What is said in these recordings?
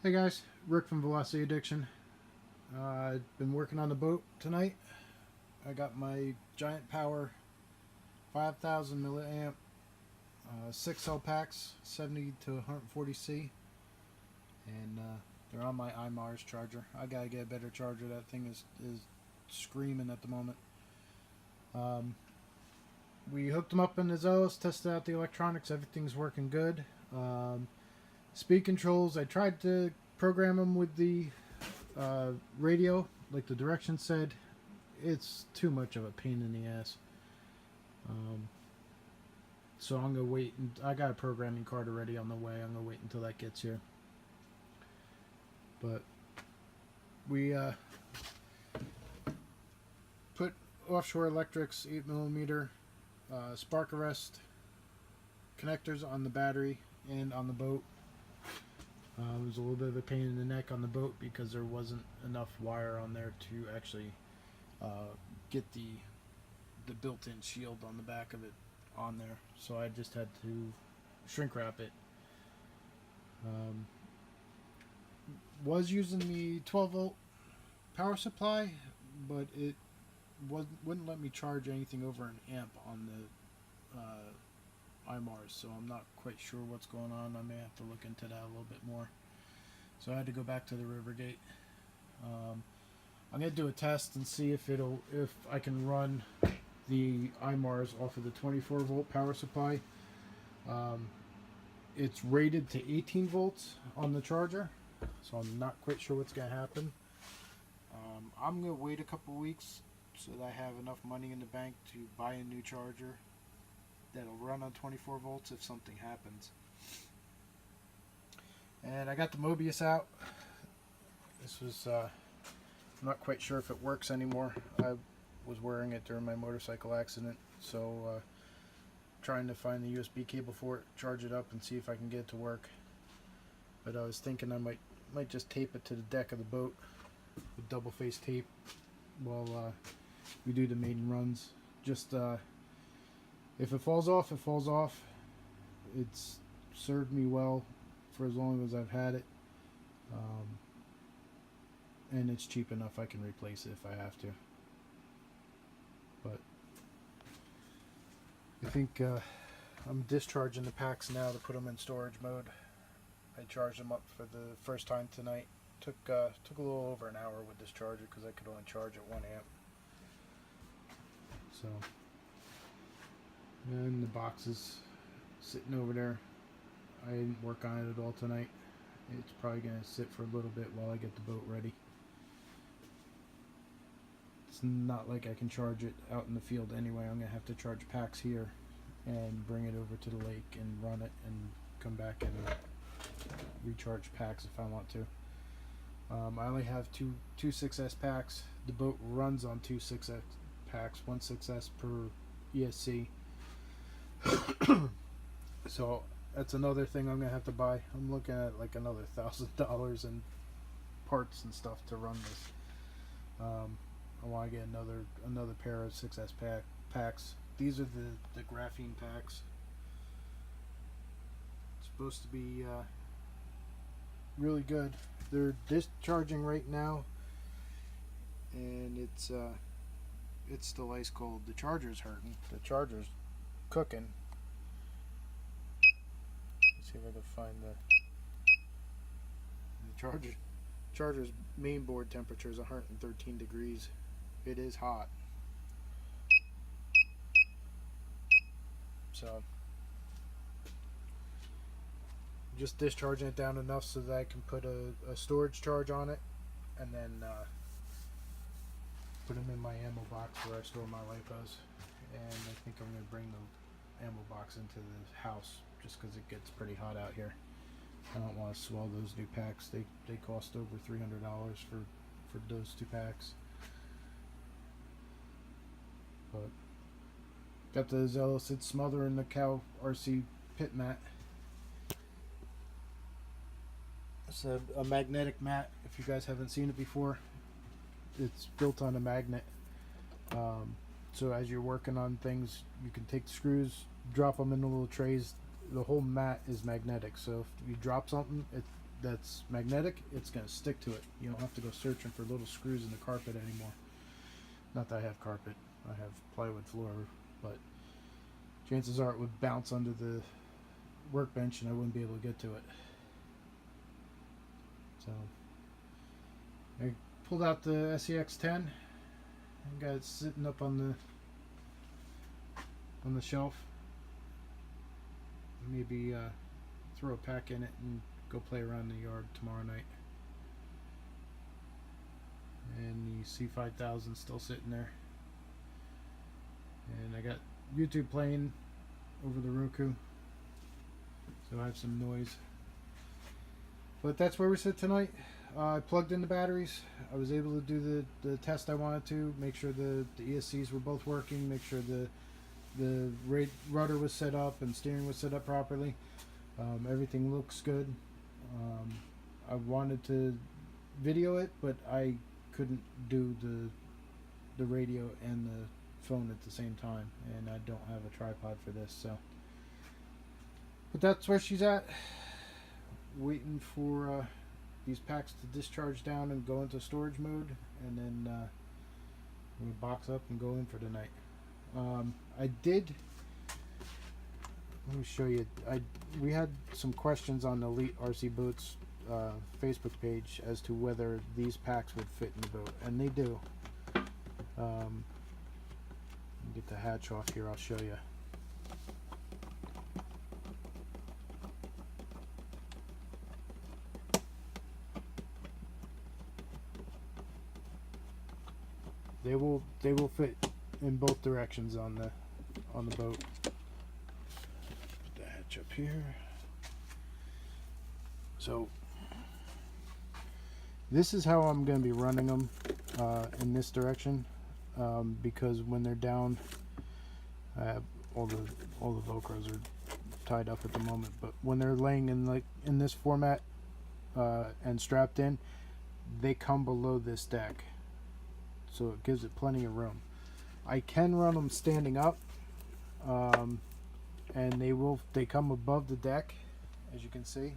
Hey guys, Rick from Velocity Addiction. I've been working on the boat tonight. I got my Giant Power 5000 milliamp 6 cell packs, 70 to 140C, and they're on my iMars charger. I gotta get a better charger. That thing is screaming at the moment. We hooked them up in the Zelos, tested out the electronics. Everything's working good. Speed controls, I tried to program them with the radio, like the directions said. It's too much of a pain in the ass. So I'm gonna wait. I got a programming card already on the way. I'm gonna wait until that gets here. But we put offshore electrics 8mm spark arrest connectors on the battery and on the boat. It was a little bit of a pain in the neck on the boat because there wasn't enough wire on there to actually get the built-in shield on the back of it on there. So I just had to shrink wrap it. Was using the 12-volt power supply, but it wouldn't let me charge anything over an amp on the iMars, so I'm not quite sure what's going on. I may have to look into that a little bit more. So I had to go back to the Rivergate. I'm gonna do a test and see if I can run the iMars off of the 24-volt power supply. It's rated to 18 volts on the charger, so I'm not quite sure what's gonna happen. I'm gonna wait a couple weeks so that I have enough money in the bank to buy a new charger that'll run on 24 volts if something happens. And I got the Mobius out. This was I'm not quite sure if it works anymore. I was wearing it during my motorcycle accident, so trying to find the USB cable for it, charge it up, and see if I can get it to work. But I was thinking I might just tape it to the deck of the boat with double face tape while we do the maiden runs. Just if it falls off, it falls off. It's served me well for as long as I've had it, and it's cheap enough I can replace it if I have to. But I think I'm discharging the packs now to put them in storage mode. I charged them up for the first time tonight. Took a little over an hour with this charger because I could only charge at 1 amp. So, and the box is sitting over there. I didn't work on it at all tonight. It's probably going to sit for a little bit while I get the boat ready. It's not like I can charge it out in the field anyway. I'm going to have to charge packs here and bring it over to the lake and run it and come back and recharge packs if I want to. I only have two 6S packs. The boat runs on 2 6S packs, 1 6S per ESC. So that's another thing I'm gonna have to buy. I'm looking at like another $1,000 in parts and stuff to run this. I want to get another pair of 6S packs. These are the graphene packs. It's supposed to be really good. They're discharging right now, and it's still ice cold. The charger's hurting. The charger's cooking. Let's see if I can find the charger's main board temperature is 113 degrees. It is hot. So just discharging it down enough so that I can put a storage charge on it, and then put them in my ammo box where I store my lipos. And I think I'm going to bring the ammo box into the house just because it gets pretty hot out here. I don't want to swell those new packs. They cost over $300 for those 2 packs. But got the Zelos. It's smothering the cow RC pit mat. It's a magnetic mat. If you guys haven't seen it before, it's built on a magnet. So as you're working on things, you can take the screws, drop them in the little trays. The whole mat is magnetic, so if you drop something, that's magnetic, it's going to stick to it. You don't have to go searching for little screws in the carpet anymore. Not that I have carpet, I have plywood floor, but chances are it would bounce under the workbench and I wouldn't be able to get to it. So I pulled out the SEX10 and got it sitting up on the shelf. Maybe throw a pack in it and go play around the yard tomorrow night. And the C5000 still sitting there. And I got YouTube playing over the Roku, so I have some noise. But that's where we sit tonight. I plugged in the batteries. I was able to do the test I wanted to, make sure the ESCs were both working, make sure the rudder was set up and steering was set up properly. Everything looks good. I wanted to video it, but I couldn't do the radio and the phone at the same time, and I don't have a tripod for this, so. But that's where she's at. Waiting for these packs to discharge down and go into storage mode, and then we'll box up and go in for the night. Let me show you. We had some questions on the Elite RC Boats Facebook page as to whether these packs would fit in the boat, and they do. Get the hatch off here, I'll show you. They will fit in both directions on the boat. Put the hatch up here. So this is how I'm going to be running them in this direction, because when they're down, all the Velcros are tied up at the moment. But when they're laying in this format and strapped in, they come below this deck, so it gives it plenty of room. I can run them standing up, and they come above the deck, as you can see.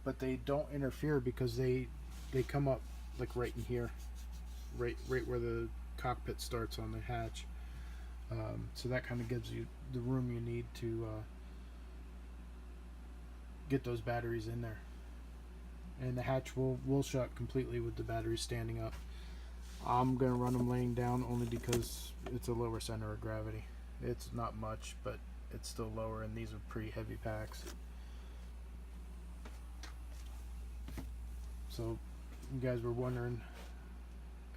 But they don't interfere because they come up like right in here, right where the cockpit starts on the hatch. So that kind of gives you the room you need to get those batteries in there. And the hatch will shut completely with the batteries standing up. I'm gonna run them laying down only because it's a lower center of gravity. It's not much, but it's still lower, and these are pretty heavy packs. So you guys were wondering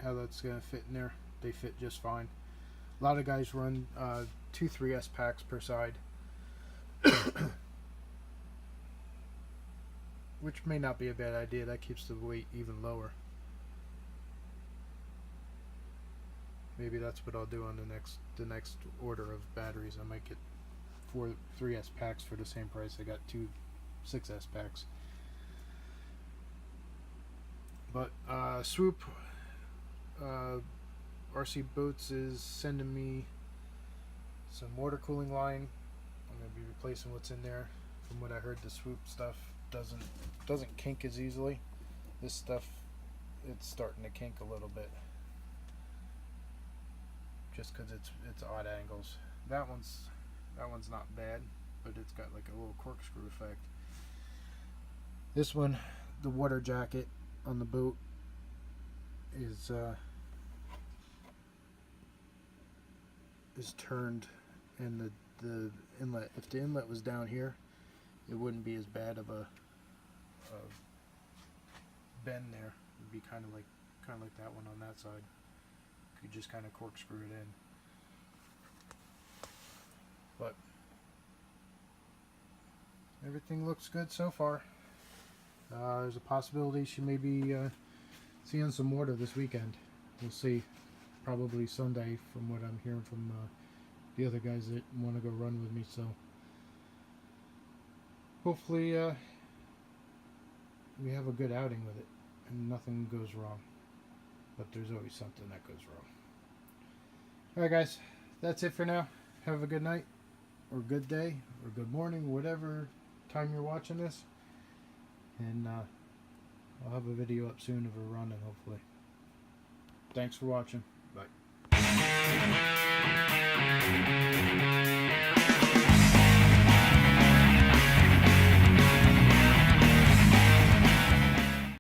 how that's gonna fit in there. They fit just fine. A lot of guys run 2 3S packs per side, which may not be a bad idea. That keeps the weight even lower. Maybe that's what I'll do on the next order of batteries. I might get 4 3S packs for the same price I got 2 6S packs. But Swoop RC Boats is sending me some water cooling line. I'm going to be replacing what's in there. From what I heard, the Swoop stuff doesn't kink as easily. This stuff, it's starting to kink a little bit, just because it's odd angles. That one's not bad, but it's got like a little corkscrew effect. This one, the water jacket on the boat is turned, and the inlet, if the inlet was down here, it wouldn't be as bad of a bend there. It'd be kind of like that one on that side. You just kind of corkscrew it in. But everything looks good so far. There's a possibility she may be seeing some water this weekend. We'll see. Probably Sunday, from what I'm hearing from the other guys that want to go run with me. So hopefully we have a good outing with it and nothing goes wrong. But there's always something that goes wrong. Alright guys, that's it for now. Have a good night, or good day, or good morning, whatever time you're watching this. And I'll have a video up soon of her running, hopefully. Thanks for watching. Bye.